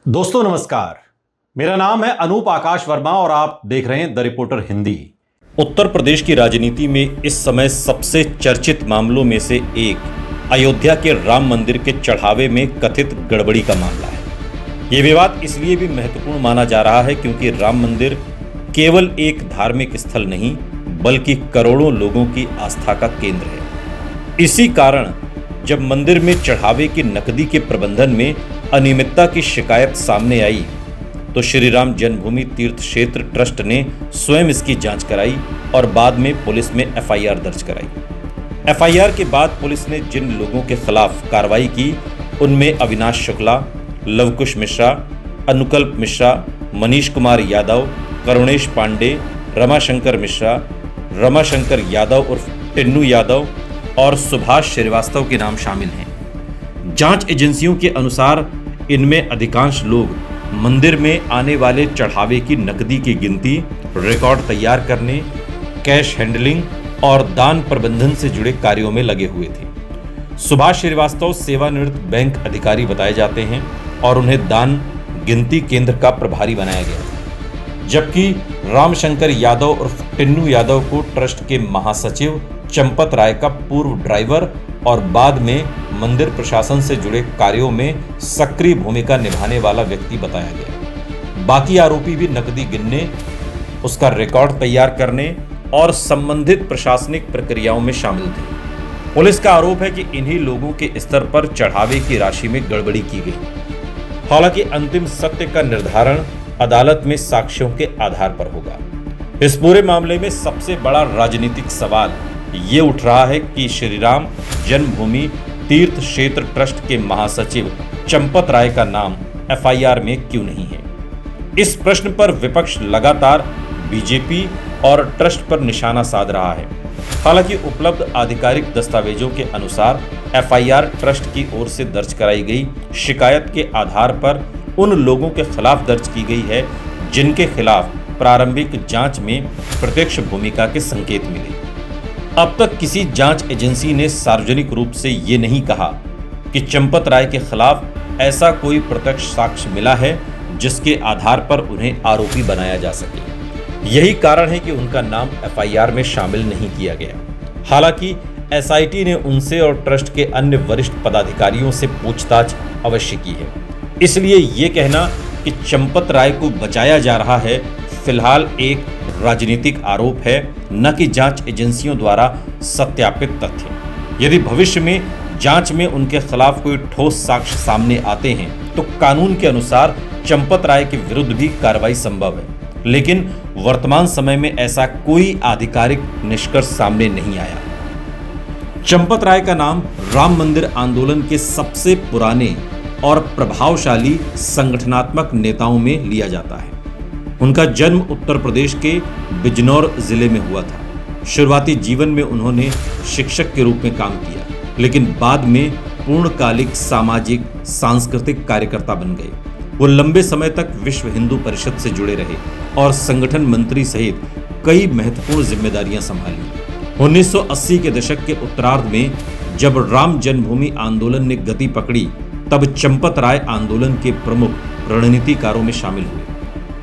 दोस्तों नमस्कार, मेरा नाम है अनूप आकाश वर्मा और आप देख रहे हैं द रिपोर्टर हिंदी। उत्तर प्रदेश की राजनीति में इस समय सबसे चर्चित मामलों में से एक अयोध्या के राम मंदिर के चढ़ावे में कथित गड़बड़ी का मामला है। ये विवाद इसलिए भी महत्वपूर्ण माना जा रहा है क्योंकि राम मंदिर केवल एक धार्मिक स्थल नहीं बल्कि करोड़ों लोगों की आस्था का केंद्र है। इसी कारण जब मंदिर में चढ़ावे की नकदी के प्रबंधन में अनियमितता की शिकायत सामने आई तो श्री राम जन्मभूमि तीर्थ क्षेत्र ट्रस्ट ने स्वयं इसकी जांच कराई और बाद में पुलिस में एफआईआर दर्ज कराई। एफआईआर के बाद पुलिस ने जिन लोगों के खिलाफ कार्रवाई की उनमें अविनाश शुक्ला, लवकुश मिश्रा, अनुकल्प मिश्रा, मनीष कुमार यादव, करुणेश पांडे, रमाशंकर मिश्रा, रमाशंकर यादव उर्फ टिन्नू यादव और सुभाष श्रीवास्तव के नाम शामिल हैं। जांच एजेंसियों के अनुसार इनमें अधिकांश लोग मंदिर में आने वाले चढ़ावे की नकदी की गिनती, रिकॉर्ड तैयार करने, कैश हैंडलिंग और दान प्रबंधन से जुड़े कार्यों में लगे हुए थे। सुभाष श्रीवास्तव सेवानिवृत्त बैंक अधिकारी बताए जाते हैं और उन्हें दान गिनती केंद्र का प्रभारी बनाया गया था, जबकि रामशंकर यादव उर्फ टिन्नू यादव को ट्रस्ट के महासचिव चंपत राय का पूर्व ड्राइवर और बाद में मंदिर प्रशासन से जुड़े कार्यों में सक्रिय भूमिका निभाने वाला व्यक्ति बताया गया। बाकी आरोपी भी नकदी गिनने, उसका रिकॉर्ड तैयार करने और संबंधित प्रशासनिक प्रक्रियाओं में शामिल थे। पुलिस का आरोप है कि इन्हीं लोगों के स्तर पर चढ़ावे की राशि में गड़बड़ी की गई। हालांकि अंतिम सत्य का निर्धारण अदालत में साक्ष्यों के आधार पर होगा। इस पूरे मामले में सबसे बड़ा राजनीतिक सवाल ये उठ रहा है कि श्री राम जन्मभूमि तीर्थ क्षेत्र ट्रस्ट के महासचिव चंपत राय का नाम एफआईआर में क्यों नहीं है। इस प्रश्न पर विपक्ष लगातार बीजेपी और ट्रस्ट पर निशाना साध रहा है। हालांकि उपलब्ध आधिकारिक दस्तावेजों के अनुसार एफआईआर ट्रस्ट की ओर से दर्ज कराई गई शिकायत के आधार पर उन लोगों के खिलाफ दर्ज की गई है जिनके खिलाफ प्रारंभिक जांच में प्रत्यक्ष भूमिका के संकेत मिले। अब तक किसी जांच एजेंसी ने सार्वजनिक रूप से ये नहीं कहा कि चंपत राय के खिलाफ ऐसा कोई प्रत्यक्ष साक्ष्य मिला है जिसके आधार पर उन्हें आरोपी बनाया जा सके। यही कारण है कि उनका नाम एफआईआर में शामिल नहीं किया गया। हालांकि एसआईटी ने उनसे और ट्रस्ट के अन्य वरिष्ठ पदाधिकारियों से पूछताछ अवश्य की है। इसलिए ये कहना कि चंपत राय को बचाया जा रहा है फिलहाल एक राजनीतिक आरोप है, न कि जांच एजेंसियों द्वारा सत्यापित तथ्य। यदि भविष्य में जांच में उनके खिलाफ कोई ठोस साक्ष्य सामने आते हैं तो कानून के अनुसार चंपत राय के विरुद्ध भी कार्रवाई संभव है, लेकिन वर्तमान समय में ऐसा कोई आधिकारिक निष्कर्ष सामने नहीं आया। चंपत राय का नाम राम मंदिर आंदोलन के सबसे पुराने और प्रभावशाली संगठनात्मक नेताओं में लिया जाता है। उनका जन्म उत्तर प्रदेश के बिजनौर जिले में हुआ था। शुरुआती जीवन में उन्होंने शिक्षक के रूप में काम किया, लेकिन बाद में पूर्णकालिक सामाजिक सांस्कृतिक कार्यकर्ता बन गए। वो लंबे समय तक विश्व हिंदू परिषद से जुड़े रहे और संगठन मंत्री सहित कई महत्वपूर्ण जिम्मेदारियां संभाली। 1980 के दशक के उत्तरार्ध में जब राम जन्मभूमि आंदोलन ने गति पकड़ी तब चंपत राय आंदोलन के प्रमुख रणनीतिकारों में शामिल हुए।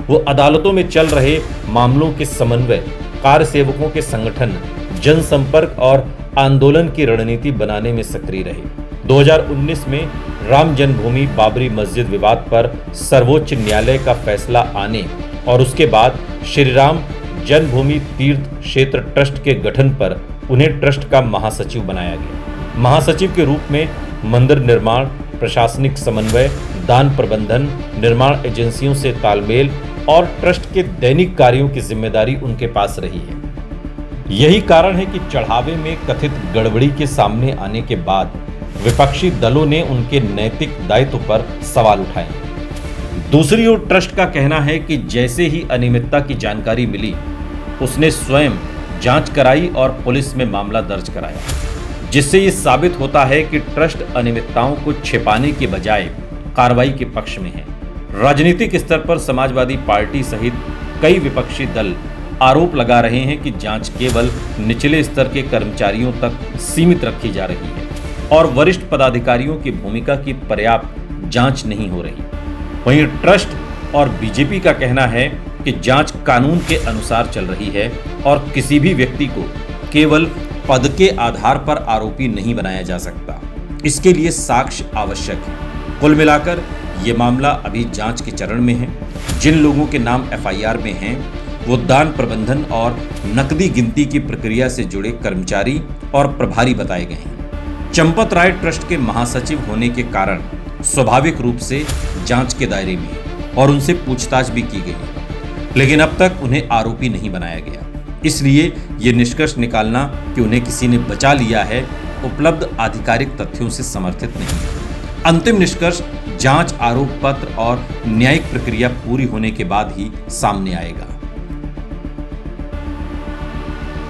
वो अदालतों में चल रहे मामलों के समन्वय, कार्य सेवकों के संगठन, जनसंपर्क और आंदोलन की रणनीति बनाने में सक्रिय रहे। 2019 में राम जन्मभूमि बाबरी मस्जिद विवाद पर सर्वोच्च न्यायालय का फैसला आने और उसके बाद श्री राम जन्मभूमि तीर्थ क्षेत्र ट्रस्ट के गठन पर उन्हें ट्रस्ट का महासचिव बनाया गया। महासचिव के रूप में मंदिर निर्माण, प्रशासनिक समन्वय, दान प्रबंधन, निर्माण एजेंसियों से तालमेल और ट्रस्ट के दैनिक कार्यों की जिम्मेदारी उनके पास रही है। यही कारण है कि चढ़ावे में कथित गड़बड़ी के सामने आने के बाद विपक्षी दलों ने उनके नैतिक दायित्व पर सवाल उठाए। दूसरी ओर ट्रस्ट का कहना है कि जैसे ही अनियमितता की जानकारी मिली उसने स्वयं जांच कराई और पुलिस में मामला दर्ज कराया, जिससे ये साबित होता है कि ट्रस्ट अनियमितताओं को छिपाने के बजाय कार्रवाई के पक्ष में है। राजनीतिक स्तर पर समाजवादी पार्टी सहित कई विपक्षी दल आरोप लगा रहे हैं कि जांच केवल निचले स्तर के कर्मचारियों तक सीमित रखी जा रही है और वरिष्ठ पदाधिकारियों की भूमिका की पर्याप्त जांच नहीं हो रही। वहीं ट्रस्ट और बीजेपी का कहना है कि जांच कानून के अनुसार चल रही है और किसी भी व्यक्ति को केवल पद के आधार पर आरोपी नहीं बनाया जा सकता। इसके लिए साक्ष्य आवश्यक है। कुल मिलाकर ये मामला अभी जांच के चरण में है। जिन लोगों के नाम एफआईआर में हैं वो दान प्रबंधन और नकदी गिनती की प्रक्रिया से जुड़े कर्मचारी और प्रभारी बताए गए हैं। चंपत राय ट्रस्ट के महासचिव होने के कारण स्वाभाविक रूप से जांच के दायरे में है और उनसे पूछताछ भी की गई, लेकिन अब तक उन्हें आरोपी नहीं बनाया गया। इसलिए ये निष्कर्ष निकालना कि उन्हें किसी ने बचा लिया है उपलब्ध आधिकारिक तथ्यों से समर्थित नहीं है। अंतिम निष्कर्ष जांच, आरोप पत्र और न्यायिक प्रक्रिया पूरी होने के बाद ही सामने आएगा।